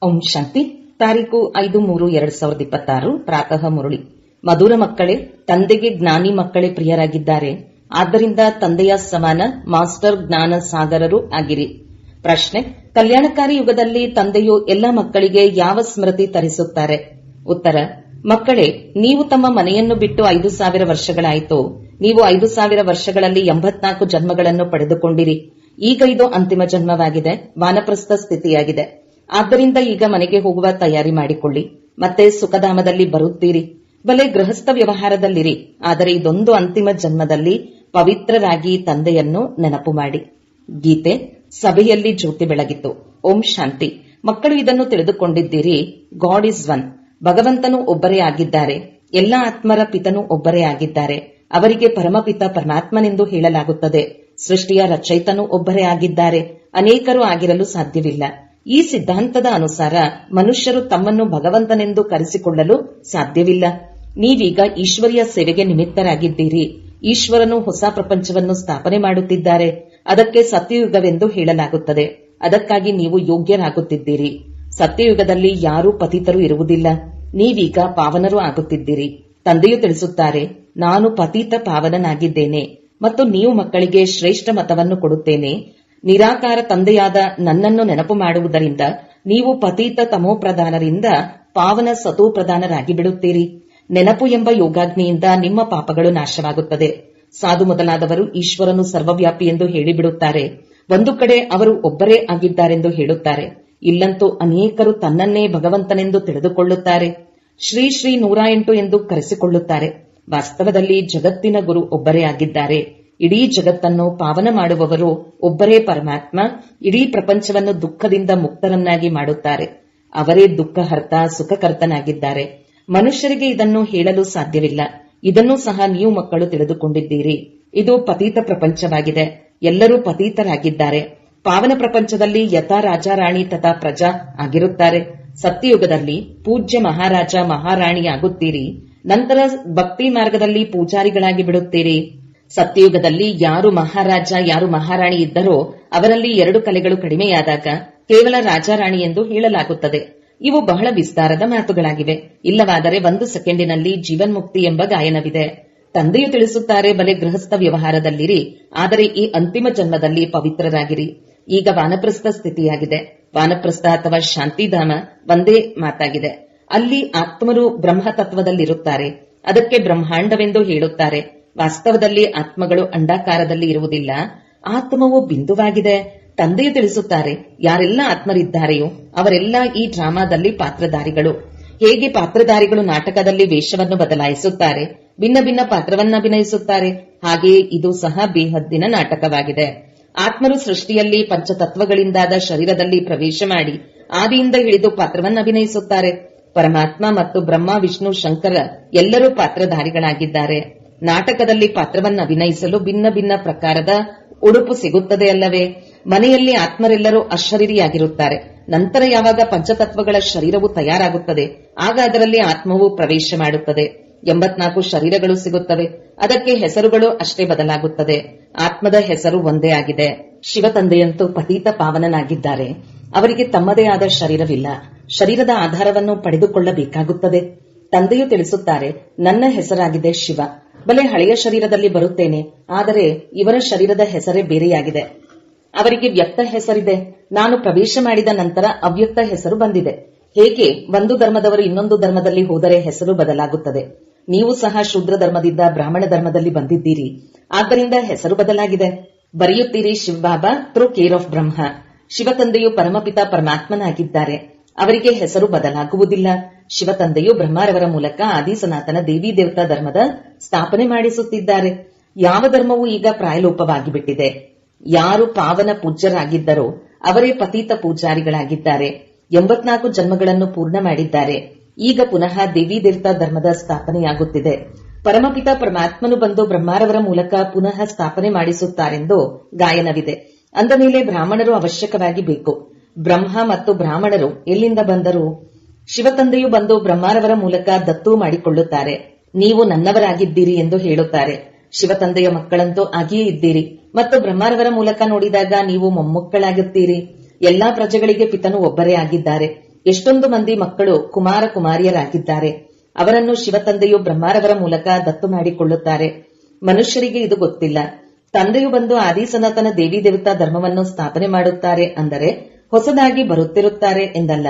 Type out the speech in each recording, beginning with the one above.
ಓಂ ಶಾಂತಿ. ತಾರೀಕು 5/3/2026 ಪ್ರಾತಃ ಮುರಳಿ. ಮಧುರ ಮಕ್ಕಳೇ, ತಂದೆಗೆ ಜ್ಞಾನಿ ಮಕ್ಕಳೇ ಪ್ರಿಯರಾಗಿದ್ದಾರೆ. ಆದ್ದರಿಂದ ತಂದೆಯ ಸಮಾನ ಮಾಸ್ಟರ್ ಜ್ಞಾನ ಸಾಗರರು ಆಗಿರಿ. ಪ್ರಶ್ನೆ: ಕಲ್ಯಾಣಕಾರಿ ಯುಗದಲ್ಲಿ ತಂದೆಯು ಎಲ್ಲ ಮಕ್ಕಳಿಗೆ ಯಾವ ಸ್ಮೃತಿ ತರಿಸುತ್ತಾರೆ? ಉತ್ತರ: ಮಕ್ಕಳೇ, ನೀವು ತಮ್ಮ ಮನೆಯನ್ನು ಬಿಟ್ಟು 5000 ವರ್ಷಗಳಾಯಿತು. ನೀವು 5000 ವರ್ಷಗಳಲ್ಲಿ 84 ಜನ್ಮಗಳನ್ನು ಪಡೆದುಕೊಂಡಿರಿ. ಈಗ ಇದು ಅಂತಿಮ ಜನ್ಮವಾಗಿದೆ, ವಾನಪ್ರಸ್ಥ ಸ್ಥಿತಿಯಾಗಿದೆ. ಆದ್ದರಿಂದ ಈಗ ಮನೆಗೆ ಹೋಗುವ ತಯಾರಿ ಮಾಡಿಕೊಳ್ಳಿ. ಮತ್ತೆ ಸುಖಧಾಮದಲ್ಲಿ ಬರುತ್ತೀರಿ. ಬಲೆ ಗೃಹಸ್ಥ ವ್ಯವಹಾರದಲ್ಲಿರಿ, ಆದರೆ ಇದೊಂದು ಅಂತಿಮ ಜನ್ಮದಲ್ಲಿ ಪವಿತ್ರರಾಗಿ ತಂದೆಯನ್ನು ನೆನಪು ಮಾಡಿ. ಗೀತೆ. ಸಭೆಯಲ್ಲಿ ಜ್ಯೋತಿ ಬೆಳಗಿತು. ಓಂ ಶಾಂತಿ. ಮಕ್ಕಳು ಇದನ್ನು ತಿಳಿದುಕೊಂಡಿದ್ದೀರಿ. God is one. ಭಗವಂತನು ಒಬ್ಬರೇ ಆಗಿದ್ದಾರೆ. ಎಲ್ಲಾ ಆತ್ಮರ ಪಿತನು ಒಬ್ಬರೇ ಆಗಿದ್ದಾರೆ. ಅವರಿಗೆ ಪರಮಪಿತ ಪರಮಾತ್ಮನೆಂದು ಹೇಳಲಾಗುತ್ತದೆ. ಸೃಷ್ಟಿಯ ರಚಯಿತನು ಒಬ್ಬರೇ ಆಗಿದ್ದಾರೆ. ಅನೇಕರು ಆಗಿರಲು ಸಾಧ್ಯವಿಲ್ಲ. ಈ ಸಿದ್ಧಾಂತದ ಅನುಸಾರ ಮನುಷ್ಯರು ತಮ್ಮನ್ನು ಭಗವಂತನೆಂದು ಕರೆಸಿಕೊಳ್ಳಲು ಸಾಧ್ಯವಿಲ್ಲ. ನೀವೀಗ ಈಶ್ವರಿಯ ಸೇವೆಗೆ ನಿಮಿತ್ತರಾಗಿದ್ದೀರಿ. ಈಶ್ವರನು ಹೊಸ ಪ್ರಪಂಚವನ್ನು ಸ್ಥಾಪನೆ ಮಾಡುತ್ತಿದ್ದಾರೆ. ಅದಕ್ಕೆ ಸತ್ಯಯುಗವೆಂದು ಹೇಳಲಾಗುತ್ತದೆ. ಅದಕ್ಕಾಗಿ ನೀವು ಯೋಗ್ಯರಾಗುತ್ತಿದ್ದೀರಿ. ಸತ್ಯಯುಗದಲ್ಲಿ ಯಾರೂ ಪತಿತರು ಇರುವುದಿಲ್ಲ. ನೀವೀಗ ಪಾವನರು ಆಗುತ್ತಿದ್ದೀರಿ. ತಂದೆಯು ತಿಳಿಸುತ್ತಾರೆ, ನಾನು ಪತಿತ ಪಾವನನಾಗಿದ್ದೇನೆ ಮತ್ತು ನೀವು ಮಕ್ಕಳಿಗೆ ಶ್ರೇಷ್ಠ ಮತವನ್ನು ಕೊಡುತ್ತೇನೆ. ನಿರಾಕಾರ ತಂದೆಯಾದ ನನ್ನನ್ನು ನೆನಪು ಮಾಡುವುದರಿಂದ ನೀವು ಪತೀತ ತಮೋಪ್ರಧಾನರಿಂದ ಪಾವನ ಸತೋಪ್ರಧಾನರಾಗಿ ಬಿಡುತ್ತೀರಿ. ನೆನಪು ಎಂಬ ಯೋಗಾಗ್ನಿಯಿಂದ ನಿಮ್ಮ ಪಾಪಗಳು ನಾಶವಾಗುತ್ತದೆ. ಸಾಧು ಮೊದಲಾದವರು ಈಶ್ವರನು ಸರ್ವವ್ಯಾಪಿ ಎಂದು ಹೇಳಿಬಿಡುತ್ತಾರೆ. ಒಂದು ಕಡೆ ಅವರು ಒಬ್ಬರೇ ಆಗಿದ್ದಾರೆಂದು ಹೇಳುತ್ತಾರೆ. ಇಲ್ಲಂತೂ ಅನೇಕರು ತನ್ನನ್ನೇ ಭಗವಂತನೆಂದು ತಿಳಿದುಕೊಳ್ಳುತ್ತಾರೆ. ಶ್ರೀ ಶ್ರೀ 108 ಎಂದು ಕರೆಸಿಕೊಳ್ಳುತ್ತಾರೆ. ವಾಸ್ತವದಲ್ಲಿ ಜಗತ್ತಿನ ಗುರು ಒಬ್ಬರೇ ಆಗಿದ್ದಾರೆ. ಇಡೀ ಜಗತ್ತನ್ನು ಪಾವನ ಮಾಡುವವರು ಒಬ್ಬರೇ ಪರಮಾತ್ಮ. ಇಡೀ ಪ್ರಪಂಚವನ್ನು ದುಃಖದಿಂದ ಮುಕ್ತರನ್ನಾಗಿ ಮಾಡುತ್ತಾರೆ. ಅವರೇ ದುಃಖಹರ್ತ, ಸುಖಕರ್ತನಾಗಿದ್ದಾರೆ. ಮನುಷ್ಯರಿಗೆ ಇದನ್ನು ಹೇಳಲು ಸಾಧ್ಯವಿಲ್ಲ. ಇದನ್ನು ಸಹ ನೀವು ಮಕ್ಕಳು ತಿಳಿದುಕೊಂಡಿದ್ದೀರಿ. ಇದು ಪತೀತ ಪ್ರಪಂಚವಾಗಿದೆ. ಎಲ್ಲರೂ ಪತೀತರಾಗಿದ್ದಾರೆ. ಪಾವನ ಪ್ರಪಂಚದಲ್ಲಿ ಯಥಾ ರಾಜ ರಾಣಿ ತಥಾ ಪ್ರಜಾ ಆಗಿರುತ್ತಾರೆ. ಸತ್ಯಯುಗದಲ್ಲಿ ಪೂಜ್ಯ ಮಹಾರಾಜ ಮಹಾರಾಣಿ ಆಗುತ್ತೀರಿ. ನಂತರ ಭಕ್ತಿ ಮಾರ್ಗದಲ್ಲಿ ಪೂಜಾರಿಗಳಾಗಿ ಬಿಡುತ್ತೀರಿ. ಸತ್ಯಯುಗದಲ್ಲಿ ಯಾರು ಮಹಾರಾಜ ಯಾರು ಮಹಾರಾಣಿ ಇದ್ದರೋ ಅವರಲ್ಲಿ 2 ಕಲೆಗಳು ಕಡಿಮೆಯಾದಾಗ ಕೇವಲ ರಾಜಾರಾಣಿ ಎಂದು ಹೇಳಲಾಗುತ್ತದೆ. ಇವು ಬಹಳ ವಿಸ್ತಾರದ ಮಾತುಗಳಾಗಿವೆ. ಇಲ್ಲವಾದರೆ 1 ಸೆಕೆಂಡಿನಲ್ಲಿ ಜೀವನ್ಮುಕ್ತಿ ಎಂಬ ಗಾಯನವಿದೆ. ತಂದೆಯು ತಿಳಿಸುತ್ತಾರೆ, ಬಲೆ ಗೃಹಸ್ಥ ವ್ಯವಹಾರದಲ್ಲಿರಿ, ಆದರೆ ಈ ಅಂತಿಮ ಜನ್ಮದಲ್ಲಿ ಪವಿತ್ರರಾಗಿರಿ. ಈಗ ವಾನಪ್ರಸ್ಥ ಸ್ಥಿತಿಯಾಗಿದೆ. ವಾನಪ್ರಸ್ಥ ಅಥವಾ ಶಾಂತಿಧಾಮ ಒಂದೇ ಮಾತಾಗಿದೆ. ಅಲ್ಲಿ ಆತ್ಮರು ಬ್ರಹ್ಮ ತತ್ವದಲ್ಲಿರುತ್ತಾರೆ. ಅದಕ್ಕೆ ಬ್ರಹ್ಮಾಂಡವೆಂದು ಹೇಳುತ್ತಾರೆ. ವಾಸ್ತವದಲ್ಲಿ ಆತ್ಮಗಳು ಅಂಡಾಕಾರದಲ್ಲಿ ಇರುವುದಿಲ್ಲ. ಆತ್ಮವು ಬಿಂದುವಾಗಿದೆ. ತಂದೆಯು ತಿಳಿಸುತ್ತಾರೆ, ಯಾರೆಲ್ಲ ಆತ್ಮರಿದ್ದಾರೆಯೋ ಅವರೆಲ್ಲ ಈ ಡ್ರಾಮಾದಲ್ಲಿ ಪಾತ್ರಧಾರಿಗಳು. ಹೇಗೆ ಪಾತ್ರಧಾರಿಗಳು ನಾಟಕದಲ್ಲಿ ವೇಷವನ್ನು ಬದಲಾಯಿಸುತ್ತಾರೆ, ಭಿನ್ನ ಭಿನ್ನ ಪಾತ್ರವನ್ನು ಅಭಿನಯಿಸುತ್ತಾರೆ, ಹಾಗೆಯೇ ಇದು ಸಹ ಬೇಹದ್ದಿನ ನಾಟಕವಾಗಿದೆ. ಆತ್ಮರು ಸೃಷ್ಟಿಯಲ್ಲಿ ಪಂಚತತ್ವಗಳಿಂದಾದ ಶರೀರದಲ್ಲಿ ಪ್ರವೇಶ ಮಾಡಿ ಆದಿಯಿಂದ ಹಿಡಿದು ಪಾತ್ರವನ್ನು ಅಭಿನಯಿಸುತ್ತಾರೆ. ಪರಮಾತ್ಮ ಮತ್ತು ಬ್ರಹ್ಮ ವಿಷ್ಣು ಶಂಕರ ಎಲ್ಲರೂ ಪಾತ್ರಧಾರಿಗಳಾಗಿದ್ದಾರೆ. ನಾಟಕದಲ್ಲಿ ಪಾತ್ರವನ್ನು ಅಭಿನಯಿಸಲು ಭಿನ್ನ ಭಿನ್ನ ಪ್ರಕಾರದ ಉಡುಪು ಸಿಗುತ್ತದೆ ಅಲ್ಲವೇ? ಮನೆಯಲ್ಲಿ ಆತ್ಮರೆಲ್ಲರೂ ಅಶರೀರಿಯಾಗಿರುತ್ತಾರೆ. ನಂತರ ಯಾವಾಗ ಪಂಚತತ್ವಗಳ ಶರೀರವು ತಯಾರಾಗುತ್ತದೆ ಆಗ ಅದರಲ್ಲಿ ಆತ್ಮವು ಪ್ರವೇಶ ಮಾಡುತ್ತದೆ. 84 ಶರೀರಗಳು ಸಿಗುತ್ತವೆ. ಅದಕ್ಕೆ ಹೆಸರುಗಳು ಅಷ್ಟೇ ಬದಲಾಗುತ್ತದೆ. ಆತ್ಮದ ಹೆಸರು ಒಂದೇ ಆಗಿದೆ. ಶಿವ ತಂದೆಯಂತೂ ಪತೀತ ಪಾವನನಾಗಿದ್ದಾರೆ. ಅವರಿಗೆ ತಮ್ಮದೇ ಆದ ಶರೀರವಿಲ್ಲ. ಶರೀರದ ಆಧಾರವನ್ನು ಪಡೆದುಕೊಳ್ಳಬೇಕಾಗುತ್ತದೆ. ತಂದೆಯು ತಿಳಿಸುತ್ತಾರೆ, ನನ್ನ ಹೆಸರಾಗಿದೆ ಶಿವ. ಬಲೆ ಹಳೆಯ ಶರೀರದಲ್ಲಿ ಬರುತ್ತೇನೆ, ಆದರೆ ಇವರ ಶರೀರದ ಹೆಸರೇ ಬೇರೆಯಾಗಿದೆ. ಅವರಿಗೆ ವ್ಯಕ್ತ ಹೆಸರಿದೆ. ನಾನು ಪ್ರವೇಶ ಮಾಡಿದ ನಂತರ ಅವ್ಯಕ್ತ ಹೆಸರು ಬಂದಿದೆ. ಹೇಗೆ ಒಂದು ಧರ್ಮದವರು ಇನ್ನೊಂದು ಧರ್ಮದಲ್ಲಿ ಹೋದರೆ ಹೆಸರು ಬದಲಾಗುತ್ತದೆ. ನೀವು ಸಹ ಶೂದ್ರ ಧರ್ಮದಿಂದ ಬ್ರಾಹ್ಮಣ ಧರ್ಮದಲ್ಲಿ ಬಂದಿದ್ದೀರಿ. ಆದ್ದರಿಂದ ಹೆಸರು ಬದಲಾಗಿದೆ. ಬರೆಯುತ್ತೀರಿ ಶಿವಬಾಬಾ ಥ್ರೂ ಕೇರ್ ಆಫ್ ಬ್ರಹ್ಮ. ಶಿವ ತಂದೆಯು ಪರಮಪಿತ ಪರಮಾತ್ಮನಾಗಿದ್ದಾರೆ. ಅವರಿಗೆ ಹೆಸರು ಬದಲಾಗುವುದಿಲ್ಲ. ಶಿವ ತಂದೆಯು ಬ್ರಹ್ಮರವರ ಮೂಲಕ ಆದಿ ಸನಾತನ ದೇವಿ ದೇವತಾ ಧರ್ಮದ ಸ್ಥಾಪನೆ ಮಾಡಿಸುತ್ತಿದ್ದಾರೆ. ಯಾವ ಧರ್ಮವೂ ಈಗ ಪ್ರಾಯಲೋಪವಾಗಿ ಬಿಟ್ಟಿದೆ. ಯಾರು ಪಾವನ ಪೂಜ್ಯರಾಗಿದ್ದರೋ ಅವರೇ ಪತೀತ ಪೂಜಾರಿಗಳಾಗಿದ್ದಾರೆ. 84 ಜನ್ಮಗಳನ್ನು ಪೂರ್ಣ ಮಾಡಿದ್ದಾರೆ. ಈಗ ಪುನಃ ದೇವಿ ದೇವತಾ ಧರ್ಮದ ಸ್ಥಾಪನೆಯಾಗುತ್ತಿದೆ. ಪರಮಪಿತ ಪರಮಾತ್ಮನು ಬಂದು ಬ್ರಹ್ಮರವರ ಮೂಲಕ ಪುನಃ ಸ್ಥಾಪನೆ ಮಾಡಿಸುತ್ತಾರೆಂದು ಗಾಯನವಿದೆ. ಅಂದ ಮೇಲೆ ಬ್ರಾಹ್ಮಣರು ಅವಶ್ಯಕವಾಗಿ ಬೇಕು. ಬ್ರಹ್ಮ ಮತ್ತು ಬ್ರಾಹ್ಮಣರು ಎಲ್ಲಿಂದ ಬಂದರು? ಶಿವತಂದೆಯು ಬಂದು ಬ್ರಹ್ಮರವರ ಮೂಲಕ ದತ್ತು ಮಾಡಿಕೊಳ್ಳುತ್ತಾರೆ. ನೀವು ನನ್ನವರಾಗಿದ್ದೀರಿ ಎಂದು ಹೇಳುತ್ತಾರೆ. ಶಿವತಂದೆಯ ಮಕ್ಕಳಂತೂ ಆಗಿಯೇ ಇದ್ದೀರಿ ಮತ್ತು ಬ್ರಹ್ಮರವರ ಮೂಲಕ ನೋಡಿದಾಗ ನೀವು ಮೊಮ್ಮಕ್ಕಳಾಗುತ್ತೀರಿ. ಎಲ್ಲಾ ಪ್ರಜೆಗಳಿಗೆ ಪಿತನು ಒಬ್ಬರೇ ಆಗಿದ್ದಾರೆ. ಎಷ್ಟೊಂದು ಮಂದಿ ಮಕ್ಕಳು ಕುಮಾರ ಕುಮಾರಿಯರಾಗಿದ್ದಾರೆ. ಅವರನ್ನು ಶಿವತಂದೆಯು ಬ್ರಹ್ಮಾರವರ ಮೂಲಕ ದತ್ತು ಮಾಡಿಕೊಳ್ಳುತ್ತಾರೆ. ಮನುಷ್ಯರಿಗೆ ಇದು ಗೊತ್ತಿಲ್ಲ. ತಂದೆಯು ಬಂದು ಆದಿಸನಾತನ ದೇವಿ ದೇವತಾ ಧರ್ಮವನ್ನು ಸ್ಥಾಪನೆ ಮಾಡುತ್ತಾರೆ ಅಂದರೆ ಹೊಸದಾಗಿ ಬರುತ್ತಿರುತ್ತಾರೆ ಎಂದಲ್ಲ.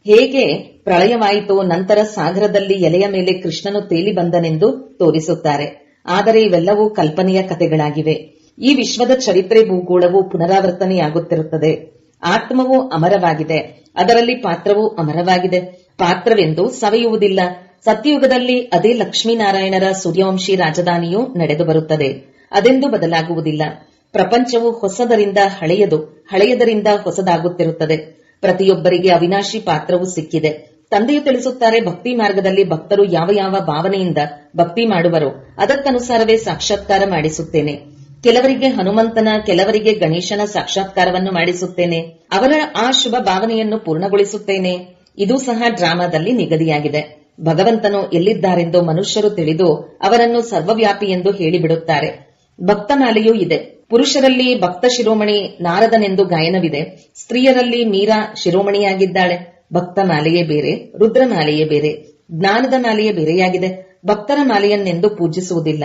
ಹೇಗೆ ಪ್ರಳಯವಾಯಿತೋ ನಂತರ ಸಾಗರದಲ್ಲಿ ಎಲೆಯ ಮೇಲೆ ಕೃಷ್ಣನು ತೇಲಿ ಬಂದನೆಂದು ತೋರಿಸುತ್ತಾರೆ. ಆದರೆ ಇವೆಲ್ಲವೂ ಕಲ್ಪನೆಯ ಕಥೆಗಳಾಗಿವೆ. ಈ ವಿಶ್ವದ ಚರಿತ್ರೆ ಭೂಗೋಳವು ಪುನರಾವರ್ತನೆಯಾಗುತ್ತಿರುತ್ತದೆ. ಆತ್ಮವು ಅಮರವಾಗಿದೆ, ಅದರಲ್ಲಿ ಪಾತ್ರವೂ ಅಮರವಾಗಿದೆ. ಪಾತ್ರವೆಂದು ಸವೆಯುವುದಿಲ್ಲ. ಸತ್ಯಯುಗದಲ್ಲಿ ಅದೇ ಲಕ್ಷ್ಮೀನಾರಾಯಣರ ಸೂರ್ಯವಂಶಿ ರಾಜಧಾನಿಯೂ ನಡೆದು ಬರುತ್ತದೆ. ಅದೆಂದೂ ಬದಲಾಗುವುದಿಲ್ಲ. ಪ್ರಪಂಚವು ಹೊಸದರಿಂದ ಹಳೆಯದು, ಹಳೆಯದರಿಂದ ಹೊಸದಾಗುತ್ತಿರುತ್ತದೆ. ಪ್ರತಿಯೊಬ್ಬರಿಗೆ ಅವಿನಾಶಿ ಪಾತ್ರವು ಸಿಕ್ಕಿದೆ. ತಂದೆಯು ತಿಳಿಸುತ್ತಾರೆ, ಭಕ್ತಿ ಮಾರ್ಗದಲ್ಲಿ ಭಕ್ತರು ಯಾವ ಯಾವ ಭಾವನೆಯಿಂದ ಭಕ್ತಿ ಮಾಡುವರೋ ಅದಕ್ಕನುಸಾರವೇ ಸಾಕ್ಷಾತ್ಕಾರ ಮಾಡಿಸುತ್ತೇನೆ. ಕೆಲವರಿಗೆ ಹನುಮಂತನ, ಕೆಲವರಿಗೆ ಗಣೇಶನ ಸಾಕ್ಷಾತ್ಕಾರವನ್ನು ಮಾಡಿಸುತ್ತೇನೆ. ಅವರ ಆ ಶುಭ ಭಾವನೆಯನ್ನು ಪೂರ್ಣಗೊಳಿಸುತ್ತೇನೆ. ಇದು ಸಹ ಡ್ರಾಮಾದಲ್ಲಿ ನಿಗದಿಯಾಗಿದೆ. ಭಗವಂತನು ಎಲ್ಲಿದ್ದಾರೆಂದು ಮನುಷ್ಯರು ತಿಳಿದು ಅವರನ್ನು ಸರ್ವವ್ಯಾಪಿ ಎಂದು ಹೇಳಿಬಿಡುತ್ತಾರೆ. ಭಕ್ತಮಾಲೆಯೂ ಇದೆ. ಪುರುಷರಲ್ಲಿ ಭಕ್ತ ಶಿರೋಮಣಿ ನಾರದನೆಂದು ಗಾಯನವಿದೆ. ಸ್ತ್ರೀಯರಲ್ಲಿ ಮೀರಾ ಶಿರೋಮಣಿಯಾಗಿದ್ದಾಳೆ. ಭಕ್ತ ಮಾಲೆಯೇ ಬೇರೆ, ರುದ್ರಮಾಲೆಯೇ ಬೇರೆ, ಜ್ಞಾನದ ಮಾಲೆಯೇ ಬೇರೆಯಾಗಿದೆ. ಭಕ್ತರ ಮಾಲೆಯನ್ನೆಂದು ಪೂಜಿಸುವುದಿಲ್ಲ,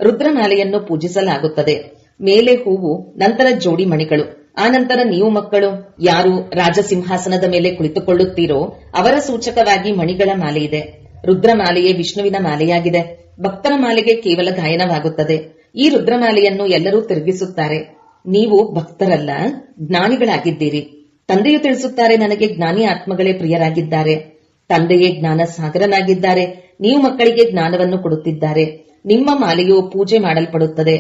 ರುದ್ರಮಾಲೆಯನ್ನು ಪೂಜಿಸಲಾಗುತ್ತದೆ. ಮೇಲೆ ಹೂವು, ನಂತರ ಜೋಡಿ ಮಣಿಗಳು, ಆನಂತರ ನೀವು ಮಕ್ಕಳು ಯಾರು ರಾಜಸಿಂಹಾಸನದ ಮೇಲೆ ಕುಳಿತುಕೊಳ್ಳುತ್ತೀರೋ ಅವರ ಸೂಚಕವಾಗಿ ಮಣಿಗಳ ಮಾಲೆ ಇದೆ. ರುದ್ರಮಾಲೆಯೇ ವಿಷ್ಣುವಿನ ಮಾಲೆಯಾಗಿದೆ. ಭಕ್ತರ ಮಾಲೆಗೆ ಕೇವಲ ಗಾಯನವಾಗುತ್ತದೆ. ಈ ರುದ್ರಮಾಲೆಯನ್ನು ಎಲ್ಲರೂ ತಿರುಗಿಸುತ್ತಾರೆ. ನೀವು ಭಕ್ತರಲ್ಲ, ಜ್ಞಾನಿಗಳಾಗಿದ್ದೀರಿ. ತಂದೆಯು ತಿಳಿಸುತ್ತಾರೆ, ನನಗೆ ಜ್ಞಾನಿ ಆತ್ಮಗಳೇ ಪ್ರಿಯರಾಗಿದ್ದಾರೆ. ತಂದೆಯೇ ಜ್ಞಾನ ಸಾಗರನಾಗಿದ್ದಾರೆ. ನೀವು ಮಕ್ಕಳಿಗೆ ಜ್ಞಾನವನ್ನು ಕೊಡುತ್ತಿದ್ದಾರೆ. ನಿಮ್ಮ ಮಾಲೆಯು ಪೂಜೆ ಮಾಡಲ್ಪಡುತ್ತದೆ.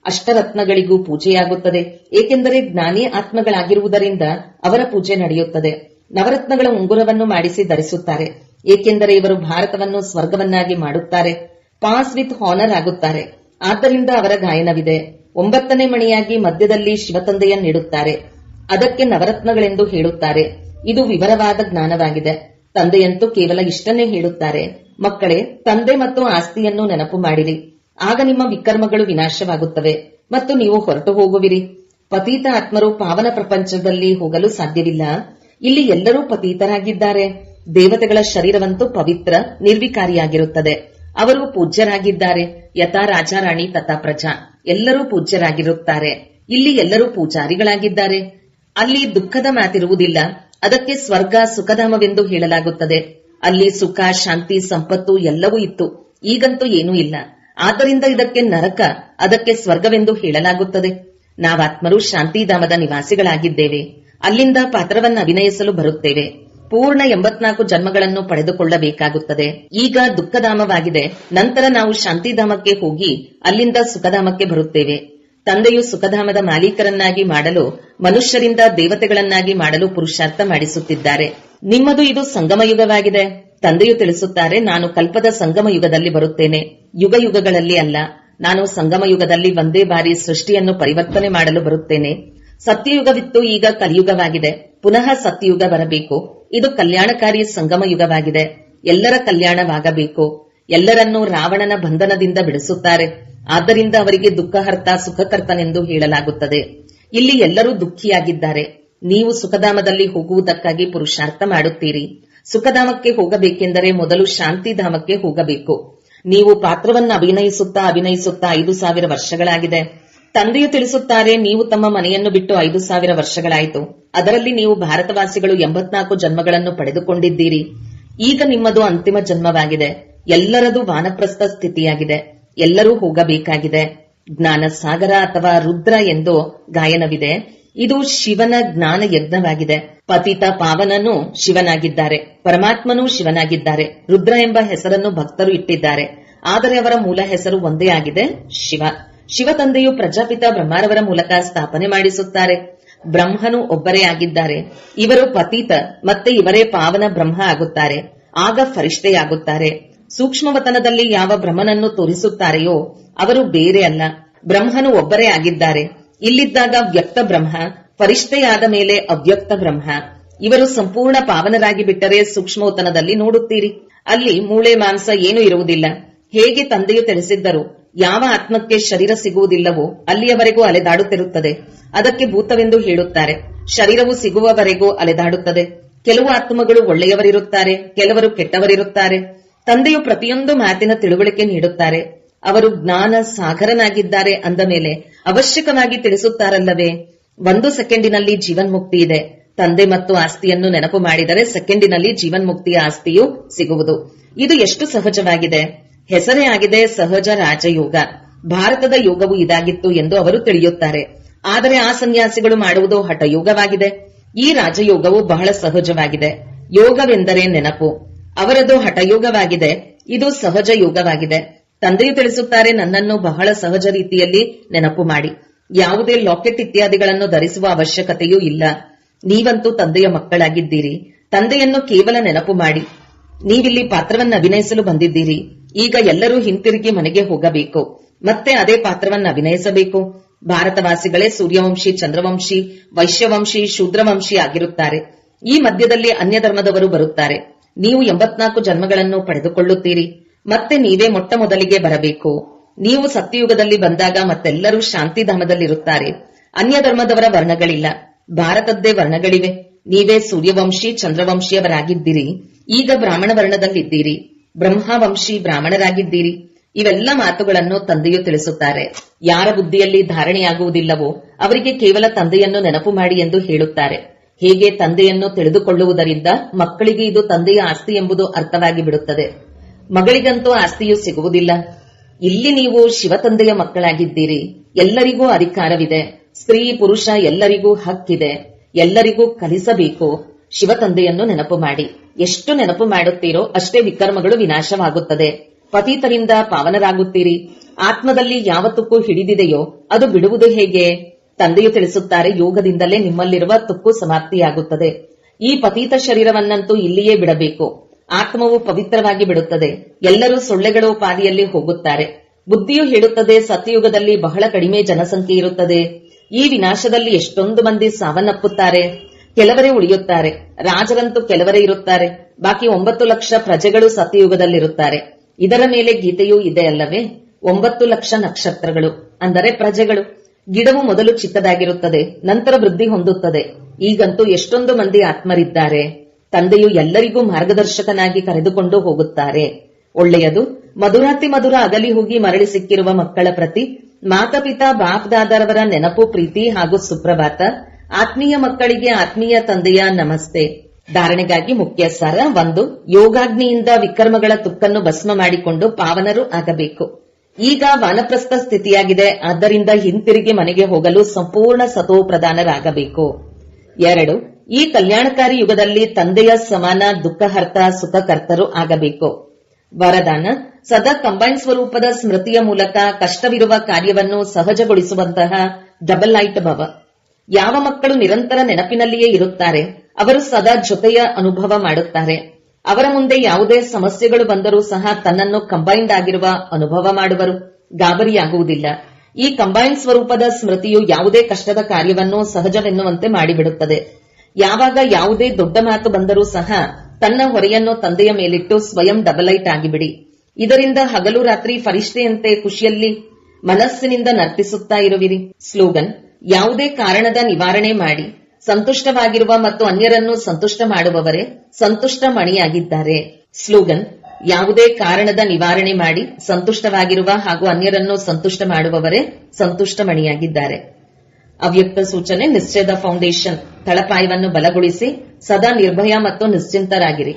ಅಷ್ಟರತ್ನಗಳಿಗೂ ಪೂಜೆಯಾಗುತ್ತದೆ. ಏಕೆಂದರೆ ಜ್ಞಾನಿ ಆತ್ಮಗಳಾಗಿರುವುದರಿಂದ ಅವರ ಪೂಜೆ ನಡೆಯುತ್ತದೆ. ನವರತ್ನಗಳ ಉಂಗುರವನ್ನು ಮಾಡಿಸಿ ಧರಿಸುತ್ತಾರೆ. ಏಕೆಂದರೆ ಇವರು ಭಾರತವನ್ನು ಸ್ವರ್ಗವನ್ನಾಗಿ ಮಾಡುತ್ತಾರೆ. ಪಾಸ್ ವಿತ್ ಹಾನರ್ ಆಗುತ್ತಾರೆ. ಆದ್ದರಿಂದ ಅವರ ಗಾಯನವಿದೆ. 9ನೇ ಮಣಿಯಾಗಿ ಮಧ್ಯದಲ್ಲಿ ಶಿವತಂದೆಯನ್ನಿಡುತ್ತಾರೆ. ಅದಕ್ಕೆ ನವರತ್ನಗಳೆಂದು ಹೇಳುತ್ತಾರೆ. ಇದು ವಿವರವಾದ ಜ್ಞಾನವಾಗಿದೆ. ತಂದೆಯಂತೂ ಕೇವಲ ಇಷ್ಟನ್ನೇ ಹೇಳುತ್ತಾರೆ, ಮಕ್ಕಳೇ, ತಂದೆ ಮತ್ತು ಆಸ್ತಿಯನ್ನು ನೆನಪು ಮಾಡಿರಿ. ಆಗ ನಿಮ್ಮ ವಿಕರ್ಮಗಳು ವಿನಾಶವಾಗುತ್ತವೆ ಮತ್ತು ನೀವು ಹೊರಟು ಹೋಗುವಿರಿ. ಪತೀತ ಆತ್ಮರು ಪಾವನ ಪ್ರಪಂಚದಲ್ಲಿ ಹೋಗಲು ಸಾಧ್ಯವಿಲ್ಲ. ಇಲ್ಲಿ ಎಲ್ಲರೂ ಪತೀತರಾಗಿದ್ದಾರೆ. ದೇವತೆಗಳ ಶರೀರವಂತೂ ಪವಿತ್ರ, ನಿರ್ವಿಕಾರಿಯಾಗಿರುತ್ತದೆ. ಅವರು ಪೂಜ್ಯರಾಗಿದ್ದಾರೆ. ಯಥಾ ರಾಜಾರಾಣಿ ತಥಾ ಪ್ರಜಾ, ಎಲ್ಲರೂ ಪೂಜ್ಯರಾಗಿರುತ್ತಾರೆ. ಇಲ್ಲಿ ಎಲ್ಲರೂ ಪೂಜಾರಿಗಳಾಗಿದ್ದಾರೆ. ಅಲ್ಲಿ ದುಃಖದ ಮಾತಿರುವುದಿಲ್ಲ. ಅದಕ್ಕೆ ಸ್ವರ್ಗ ಸುಖಧಾಮವೆಂದು ಹೇಳಲಾಗುತ್ತದೆ. ಅಲ್ಲಿ ಸುಖ, ಶಾಂತಿ, ಸಂಪತ್ತು ಎಲ್ಲವೂ ಇತ್ತು. ಈಗಂತೂ ಏನೂ ಇಲ್ಲ. ಆದ್ದರಿಂದ ಇದಕ್ಕೆ ನರಕ, ಅದಕ್ಕೆ ಸ್ವರ್ಗವೆಂದು ಹೇಳಲಾಗುತ್ತದೆ. ನಾವಾತ್ಮರು ಶಾಂತಿಧಾಮದ ನಿವಾಸಿಗಳಾಗಿದ್ದೇವೆ. ಅಲ್ಲಿಂದ ಪಾತ್ರವನ್ನು ಅಭಿನಯಿಸಲು ಬರುತ್ತೇವೆ. ಪೂರ್ಣ 84 ಜನ್ಮಗಳನ್ನು ಪಡೆದುಕೊಳ್ಳಬೇಕಾಗುತ್ತದೆ. ಈಗ ದುಃಖಧಾಮವಾಗಿದೆ. ನಂತರ ನಾವು ಶಾಂತಿಧಾಮಕ್ಕೆ ಹೋಗಿ ಅಲ್ಲಿಂದ ಸುಖಧಾಮಕ್ಕೆ ಬರುತ್ತೇವೆ. ತಂದೆಯು ಸುಖಧಾಮದ ಮಾಲೀಕರನ್ನಾಗಿ ಮಾಡಲು, ಮನುಷ್ಯರಿಂದ ದೇವತೆಗಳನ್ನಾಗಿ ಮಾಡಲು ಪುರುಷಾರ್ಥ ಮಾಡಿಸುತ್ತಿದ್ದಾರೆ. ನಿಮ್ಮದು ಇದು ಸಂಗಮಯುಗವಾಗಿದೆ. ತಂದೆಯು ತಿಳಿಸುತ್ತಾರೆ, ನಾನು ಕಲ್ಪದ ಸಂಗಮ ಯುಗದಲ್ಲಿ ಬರುತ್ತೇನೆ, ಯುಗ ಯುಗಗಳಲ್ಲಿ ಅಲ್ಲ. ನಾನು ಸಂಗಮ ಯುಗದಲ್ಲಿ ಒಂದೇ ಬಾರಿ ಸೃಷ್ಟಿಯನ್ನು ಪರಿವರ್ತನೆ ಮಾಡಲು ಬರುತ್ತೇನೆ. ಸತ್ಯಯುಗವಿತ್ತು, ಈಗ ಕಲಿಯುಗವಾಗಿದೆ. ಪುನಃ ಸತ್ಯಯುಗ ಬರಬೇಕು. ಇದು ಕಲ್ಯಾಣಕಾರಿ ಸಂಗಮ ಯುಗವಾಗಿದೆ. ಎಲ್ಲರ ಕಲ್ಯಾಣವಾಗಬೇಕು. ಎಲ್ಲರನ್ನೂ ರಾವಣನ ಬಂಧನದಿಂದ ಬಿಡಿಸುತ್ತಾರೆ. ಆದ್ದರಿಂದ ಅವರಿಗೆ ದುಃಖಹರ್ತ, ಸುಖಕರ್ತನೆಂದು ಹೇಳಲಾಗುತ್ತದೆ. ಇಲ್ಲಿ ಎಲ್ಲರೂ ದುಃಖಿಯಾಗಿದ್ದಾರೆ. ನೀವು ಸುಖಧಾಮದಲ್ಲಿ ಹೋಗುವುದಕ್ಕಾಗಿ ಪುರುಷಾರ್ಥ ಮಾಡುತ್ತೀರಿ. ಸುಖಧಾಮಕ್ಕೆ ಹೋಗಬೇಕೆಂದರೆ ಮೊದಲು ಶಾಂತಿಧಾಮಕ್ಕೆ ಹೋಗಬೇಕು. ನೀವು ಪಾತ್ರವನ್ನು ಅಭಿನಯಿಸುತ್ತಾ 5,000 ವರ್ಷಗಳಾಗಿದೆ. ತಂದೆಯು ತಿಳಿಸುತ್ತಾರೆ, ನೀವು ತಮ್ಮ ಮನೆಯನ್ನು ಬಿಟ್ಟು 5,000 ವರ್ಷಗಳಾಯಿತು. ಅದರಲ್ಲಿ ನೀವು ಭಾರತವಾಸಿಗಳು 84 ಜನ್ಮಗಳನ್ನು ಪಡೆದುಕೊಂಡಿದ್ದೀರಿ. ಈಗ ನಿಮ್ಮದು ಅಂತಿಮ ಜನ್ಮವಾಗಿದೆ. ಎಲ್ಲರದು ವಾನಪ್ರಸ್ಥ ಸ್ಥಿತಿಯಾಗಿದೆ. ಎಲ್ಲರೂ ಹೋಗಬೇಕಾಗಿದೆ. ಜ್ಞಾನ ಸಾಗರ ಅಥವಾ ರುದ್ರ ಎಂದು ಗಾಯನವಿದೆ. ಇದು ಶಿವನ ಜ್ಞಾನ ಯಜ್ಞವಾಗಿದೆ. ಪತಿತ ಪಾವನನು ಶಿವನಾಗಿದ್ದಾರೆ, ಪರಮಾತ್ಮನೂ ಶಿವನಾಗಿದ್ದಾರೆ. ರುದ್ರ ಎಂಬ ಹೆಸರನ್ನು ಭಕ್ತರು ಇಟ್ಟಿದ್ದಾರೆ. ಆದರೆ ಅವರ ಮೂಲ ಹೆಸರು ಒಂದೇ ಆಗಿದೆ, ಶಿವ. ಶಿವ ತಂದೆಯು ಪ್ರಜಾಪಿತ ಬ್ರಹ್ಮಾರವರ ಮೂಲಕ ಸ್ಥಾಪನೆ ಮಾಡಿಸುತ್ತಾರೆ. ಬ್ರಹ್ಮನು ಒಬ್ಬರೇ ಆಗಿದ್ದಾರೆ. ಇವರು ಪತೀತ ಮತ್ತೆ ಇವರೇ ಪಾವನ ಬ್ರಹ್ಮ ಆಗುತ್ತಾರೆ. ಆಗ ಫರಿಷ್ಠೆಯಾಗುತ್ತಾರೆ. ಸೂಕ್ಷ್ಮವತನದಲ್ಲಿ ಯಾವ ಬ್ರಹ್ಮನನ್ನು ತೋರಿಸುತ್ತಾರೆಯೋ ಅವರು ಬೇರೆ ಅಲ್ಲ. ಬ್ರಹ್ಮನು ಒಬ್ಬರೇ ಆಗಿದ್ದಾರೆ. ಇಲ್ಲಿದ್ದಾಗ ವ್ಯಕ್ತ ಬ್ರಹ್ಮ, ಫರಿಷ್ಠೆಯಾದ ಮೇಲೆ ಅವ್ಯಕ್ತ ಬ್ರಹ್ಮ. ಇವರು ಸಂಪೂರ್ಣ ಪಾವನರಾಗಿ ಬಿಟ್ಟರೆ ಸೂಕ್ಷ್ಮವತನದಲ್ಲಿ ನೋಡುತ್ತೀರಿ. ಅಲ್ಲಿ ಮೂಳೆ ಮಾಂಸ ಏನೂ ಇರುವುದಿಲ್ಲ. ಹೇಗೆ ತಂದೆಯು ತಿಳಿಸಿದ್ದರು, ಯಾವ ಆತ್ಮಕ್ಕೆ ಶರೀರ ಸಿಗುವುದಿಲ್ಲವೋ ಅಲ್ಲಿಯವರೆಗೂ ಅಲೆದಾಡುತ್ತಿರುತ್ತದೆ. ಅದಕ್ಕೆ ಭೂತವೆಂದು ಹೇಳುತ್ತಾರೆ. ಶರೀರವು ಸಿಗುವವರೆಗೂ ಅಲೆದಾಡುತ್ತದೆ. ಕೆಲವು ಆತ್ಮಗಳು ಒಳ್ಳೆಯವರಿರುತ್ತಾರೆ, ಕೆಲವರು ಕೆಟ್ಟವರಿರುತ್ತಾರೆ. ತಂದೆಯು ಪ್ರತಿಯೊಂದು ಮಾತಿನ ತಿಳುವಳಿಕೆ ನೀಡುತ್ತಾರೆ. ಅವರು ಜ್ಞಾನ ಸಾಗರನಾಗಿದ್ದಾರೆ ಅಂದ ಮೇಲೆ ಅವಶ್ಯಕವಾಗಿ ತಿಳಿಸುತ್ತಾರಲ್ಲವೇ. 1 ಸೆಕೆಂಡಿನಲ್ಲಿ ಜೀವನ್ಮುಕ್ತಿ ಇದೆ. ತಂದೆ ಮತ್ತು ಆಸ್ತಿಯನ್ನು ನೆನಪು ಮಾಡಿದರೆ ಸೆಕೆಂಡಿನಲ್ಲಿ ಜೀವನ್ಮುಕ್ತಿಯ ಆಸ್ತಿಯು ಸಿಗುವುದು. ಇದು ಎಷ್ಟು ಸಹಜವಾಗಿದೆ. ಹೆಸರೇ ಆಗಿದೆ ಸಹಜ ರಾಜಯೋಗ. ಭಾರತದ ಯೋಗವು ಇದಾಗಿತ್ತು ಎಂದು ಅವರು ತಿಳಿಯುತ್ತಾರೆ. ಆದರೆ ಆ ಸನ್ಯಾಸಿಗಳು ಮಾಡುವುದು ಹಠಯೋಗವಾಗಿದೆ. ಈ ರಾಜಯೋಗವು ಬಹಳ ಸಹಜವಾಗಿದೆ. ಯೋಗವೆಂದರೆ ನೆನಪು. ಅವರದು ಹಠಯೋಗವಾಗಿದೆ, ಇದು ಸಹಜ ಯೋಗವಾಗಿದೆ. ತಂದೆಯು ತಿಳಿಸುತ್ತಾರೆ, ನನ್ನನ್ನು ಬಹಳ ಸಹಜ ರೀತಿಯಲ್ಲಿ ನೆನಪು ಮಾಡಿ. ಯಾವುದೇ ಲಾಕೆಟ್ ಇತ್ಯಾದಿಗಳನ್ನು ಧರಿಸುವ ಅವಶ್ಯಕತೆಯೂ ಇಲ್ಲ. ನೀವಂತೂ ತಂದೆಯ ಮಕ್ಕಳಾಗಿದ್ದೀರಿ. ತಂದೆಯನ್ನು ಕೇವಲ ನೆನಪು ಮಾಡಿ. ನೀವಿಲ್ಲಿ ಪಾತ್ರವನ್ನು ಅಭಿನಯಿಸಲು ಬಂದಿದ್ದೀರಿ. ಈಗ ಎಲ್ಲರೂ ಹಿಂತಿರುಗಿ ಮನೆಗೆ ಹೋಗಬೇಕು. ಮತ್ತೆ ಅದೇ ಪಾತ್ರವನ್ನು ಅಭಿನಯಿಸಬೇಕು. ಭಾರತವಾಸಿಗಳೇ ಸೂರ್ಯವಂಶಿ, ಚಂದ್ರವಂಶಿ, ವೈಶ್ಯವಂಶಿ, ಶೂದ್ರವಂಶಿ ಆಗಿರುತ್ತಾರೆ. ಈ ಮಧ್ಯದಲ್ಲಿ ಅನ್ಯ ಧರ್ಮದವರು ಬರುತ್ತಾರೆ. ನೀವು 84 ಜನ್ಮಗಳನ್ನು ಪಡೆದುಕೊಳ್ಳುತ್ತೀರಿ. ಮತ್ತೆ ನೀವೇ ಮೊಟ್ಟ ಮೊದಲಿಗೆ ಬರಬೇಕು. ನೀವು ಸತ್ಯಯುಗದಲ್ಲಿ ಬಂದಾಗ ಮತ್ತೆಲ್ಲರೂ ಶಾಂತಿಧಾಮದಲ್ಲಿರುತ್ತಾರೆ. ಅನ್ಯ ಧರ್ಮದವರ ವರ್ಣಗಳಿಲ್ಲ, ಭಾರತದ್ದೇ ವರ್ಣಗಳಿವೆ. ನೀವೇ ಸೂರ್ಯವಂಶಿ, ಚಂದ್ರವಂಶಿಯವರಾಗಿದ್ದೀರಿ. ಈಗ ಬ್ರಾಹ್ಮಣ ವರ್ಣದಲ್ಲಿದ್ದೀರಿ. ಬ್ರಹ್ಮವಂಶಿ ಬ್ರಾಹ್ಮಣರಾಗಿದ್ದೀರಿ. ಇವೆಲ್ಲ ಮಾತುಗಳನ್ನು ತಂದೆಯು ತಿಳಿಸುತ್ತಾರೆ. ಯಾರ ಬುದ್ಧಿಯಲ್ಲಿ ಧಾರಣೆಯಾಗುವುದಿಲ್ಲವೋ ಅವರಿಗೆ ಕೇವಲ ತಂದೆಯನ್ನು ನೆನಪು ಮಾಡಿ ಎಂದು ಹೇಳುತ್ತಾರೆ. ಹೇಗೆ ತಂದೆಯನ್ನು ತಿಳಿದುಕೊಳ್ಳುವುದರಿಂದ ಮಕ್ಕಳಿಗೆ ಇದು ತಂದೆಯ ಆಸ್ತಿ ಎಂಬುದು ಅರ್ಥವಾಗಿ ಬಿಡುತ್ತದೆ. ಮಗಳಿಗಂತೂ ಆಸ್ತಿಯು ಸಿಗುವುದಿಲ್ಲ. ಇಲ್ಲಿ ನೀವು ಶಿವತಂದೆಯ ಮಕ್ಕಳಾಗಿದ್ದೀರಿ. ಎಲ್ಲರಿಗೂ ಅಧಿಕಾರವಿದೆ. ಸ್ತ್ರೀ ಪುರುಷ ಎಲ್ಲರಿಗೂ ಹಕ್ಕಿದೆ. ಎಲ್ಲರಿಗೂ ಕಲಿಸಬೇಕು. ಶಿವತಂದೆಯನ್ನು ನೆನಪು ಮಾಡಿ. ಎಷ್ಟು ನೆನಪು ಮಾಡುತ್ತೀರೋ ಅಷ್ಟೇ ವಿಕರ್ಮಗಳು ವಿನಾಶವಾಗುತ್ತದೆ. ಪತಿತರಿಂದ ಪಾವನರಾಗುತ್ತೀರಿ. ಆತ್ಮದಲ್ಲಿ ಯಾವ ತುಕ್ಕು ಹಿಡಿದಿದೆಯೋ ಅದು ಬಿಡುವುದು ಹೇಗೆ? ತಂದೆಯು ತಿಳಿಸುತ್ತಾರೆ, ಯೋಗದಿಂದಲೇ ನಿಮ್ಮಲ್ಲಿರುವ ತುಕ್ಕು ಸಮಾಪ್ತಿಯಾಗುತ್ತದೆ. ಈ ಪತೀತ ಶರೀರವನ್ನಂತೂ ಇಲ್ಲಿಯೇ ಬಿಡಬೇಕು. ಆತ್ಮವು ಪವಿತ್ರವಾಗಿ ಬಿಡುತ್ತದೆ. ಎಲ್ಲರೂ ಸೊಳ್ಳೆಗಳೋಪಾದಿಯಲ್ಲಿ ಹೋಗುತ್ತಾರೆ. ಬುದ್ಧಿಯು ಹೇಳುತ್ತದೆ, ಸತ್ಯಯುಗದಲ್ಲಿ ಬಹಳ ಕಡಿಮೆ ಜನಸಂಖ್ಯೆ ಇರುತ್ತದೆ. ಈ ವಿನಾಶದಲ್ಲಿ ಎಷ್ಟೊಂದು ಮಂದಿ ಸಾವನ್ನಪ್ಪುತ್ತಾರೆ. ಕೆಲವರೇ ಉಳಿಯುತ್ತಾರೆ. ರಾಜರಂತೂ ಕೆಲವರೇ ಇರುತ್ತಾರೆ. ಬಾಕಿ 9 ಲಕ್ಷ ಪ್ರಜೆಗಳು ಸತ್ಯಯುಗದಲ್ಲಿರುತ್ತಾರೆ. ಇದರ ಮೇಲೆ ಗೀತೆಯೂ ಇದೆ ಅಲ್ಲವೇ? 9 ಲಕ್ಷ ನಕ್ಷತ್ರಗಳು ಅಂದರೆ ಪ್ರಜೆಗಳು. ಗಿಡವು ಮೊದಲು ಚಿಕ್ಕದಾಗಿರುತ್ತದೆ, ನಂತರ ವೃದ್ಧಿ ಹೊಂದುತ್ತದೆ. ಈಗಂತೂ ಎಷ್ಟೊಂದು ಮಂದಿ ಆತ್ಮರಿದ್ದಾರೆ. ತಂದೆಯು ಎಲ್ಲರಿಗೂ ಮಾರ್ಗದರ್ಶಕನಾಗಿ ಕರೆದುಕೊಂಡು ಹೋಗುತ್ತಾರೆ. ಒಳ್ಳೆಯದು. ಮಧುರಾತಿ ಮಧುರ ಅಗಲಿ ಹೋಗಿ ಮರಳಿ ಸಿಕ್ಕಿರುವ ಮಕ್ಕಳ ಪ್ರತಿ ಮಾತಾಪಿತಾ ಬಾಪ್ದಾದರವರ ನೆನಪು, ಪ್ರೀತಿ ಹಾಗೂ ಸುಪ್ರಭಾತ. ಆತ್ಮೀಯ ಮಕ್ಕಳಿಗೆ ಆತ್ಮೀಯ ತಂದೆಯ ನಮಸ್ತೆ. ಧಾರಣೆಗಾಗಿ ಮುಖ್ಯ ಸಾರ 1. ಯೋಗಾಗ್ನಿಯಿಂದ ವಿಕರ್ಮಗಳ ತುಕ್ಕನ್ನು ಭಸ್ಮ ಮಾಡಿಕೊಂಡು ಪಾವನರು ಆಗಬೇಕು. ಈಗ ವಾನಪ್ರಸ್ಥ ಸ್ಥಿತಿಯಾಗಿದೆ. ಆದ್ದರಿಂದ ಹಿಂತಿರುಗಿ ಮನೆಗೆ ಹೋಗಲು ಸಂಪೂರ್ಣ ಸತೋಪ್ರಧಾನರಾಗಬೇಕು. 2. ಈ ಕಲ್ಯಾಣಕಾರಿ ಯುಗದಲ್ಲಿ ತಂದೆಯ ಸಮಾನ ದುಃಖಹರ್ತ ಸುಖಕರ್ತರು ಆಗಬೇಕು. ವರದಾನ: ಸದಾ ಕಂಬೈನ್ ಸ್ವರೂಪದ ಸ್ಮೃತಿಯ ಮೂಲಕ ಕಷ್ಟವಿರುವ ಕಾರ್ಯವನ್ನು ಸಹಜಗೊಳಿಸುವಂತಹ ಡಬಲ್ ಲೈಟ್ ಭವ. ಯಾವ ಮಕ್ಕಳು ನಿರಂತರ ನೆನಪಿನಲ್ಲಿಯೇ ಇರುತ್ತಾರೆ ಅವರು ಸದಾ ಜೊತೆಯ ಅನುಭವ ಮಾಡುತ್ತಾರೆ. ಅವರ ಮುಂದೆ ಯಾವುದೇ ಸಮಸ್ಯೆಗಳು ಬಂದರೂ ಸಹ ತನ್ನನ್ನು ಕಂಬೈನ್ಡ್ ಆಗಿರುವ ಅನುಭವ ಮಾಡುವರು. ಗಾಬರಿಯಾಗುವುದಿಲ್ಲ. ಈ ಕಂಬೈನ್ ಸ್ವರೂಪದ ಸ್ಮೃತಿಯು ಯಾವುದೇ ಕಷ್ಟದ ಕಾರ್ಯವನ್ನು ಸಹಜವೆನ್ನುವಂತೆ ಮಾಡಿಬಿಡುತ್ತದೆ. ಯಾವಾಗ ಯಾವುದೇ ದೊಡ್ಡ ಮಾತು ಬಂದರೂ ಸಹ ತನ್ನ ಹೊರೆಯನ್ನು ತಂದೆಯ ಮೇಲಿಟ್ಟು ಸ್ವಯಂ ಡಬಲೈಟ್ ಆಗಿಬಿಡಿ. ಇದರಿಂದ ಹಗಲು ರಾತ್ರಿ ಫರಿಷ್ಠೆಯಂತೆ ಖುಷಿಯಲ್ಲಿ ಮನಸ್ಸಿನಿಂದ ನರ್ತಿಸುತ್ತಾ ಇರುವಿರಿ. ಸ್ಲೋಗನ್: ಯಾವುದೇ ಕಾರಣದ ನಿವಾರಣೆ ಮಾಡಿ ಸಂತುಷ್ಟವಾಗಿರುವ ಮತ್ತು ಅನ್ಯರನ್ನು ಸಂತುಷ್ಟ ಮಾಡುವವರೇ ಸಂತುಷ್ಟ ಮಣಿಯಾಗಿದ್ದಾರೆ. ಸ್ಲೋಗನ್: ಯಾವುದೇ ಕಾರಣದ ನಿವಾರಣೆ ಮಾಡಿ ಸಂತುಷ್ಟವಾಗಿರುವ ಹಾಗೂ ಅನ್ಯರನ್ನು ಸಂತುಷ್ಟ ಮಾಡುವವರೇ ಸಂತುಷ್ಟ ಮಣಿಯಾಗಿದ್ದಾರೆ. ಅವ್ಯಕ್ತ ಸೂಚನೆ: ನಿಶ್ಚಯದ ಫೌಂಡೇಶನ್ ತಳಪಾಯವನ್ನು ಬಲಗೊಳಿಸಿ ಸದಾ ನಿರ್ಭಯ ಮತ್ತು ನಿಶ್ಚಿಂತರಾಗಿರಿ.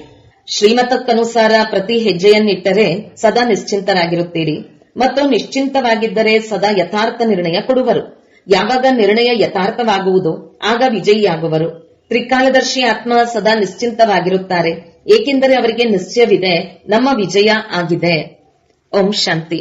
ಶ್ರೀಮತಕ್ಕನುಸಾರ ಪ್ರತಿ ಹೆಜ್ಜೆಯನ್ನಿಟ್ಟರೆ ಸದಾ ನಿಶ್ಚಿಂತರಾಗಿರುತ್ತೀರಿ ಮತ್ತು ನಿಶ್ಚಿಂತವಾಗಿದ್ದರೆ ಸದಾ ಯಥಾರ್ಥ ನಿರ್ಣಯ ಕೊಡುವರು. ಯಾವಾಗ ನಿರ್ಣಯ ಯಥಾರ್ಥವಾಗುವುದೋ ಆಗ ವಿಜಯಿಯಾಗುವರು. ತ್ರಿಕಾಲದರ್ಶಿ ಆತ್ಮ ಸದಾ ನಿಶ್ಚಿಂತವಾಗಿರುತ್ತಾರೆ, ಏಕೆಂದರೆ ಅವರಿಗೆ ನಿಶ್ಚಯವಿದೆ, ನಮ್ಮ ವಿಜಯ ಆಗಿದೆ. ಓಂ ಶಾಂತಿ.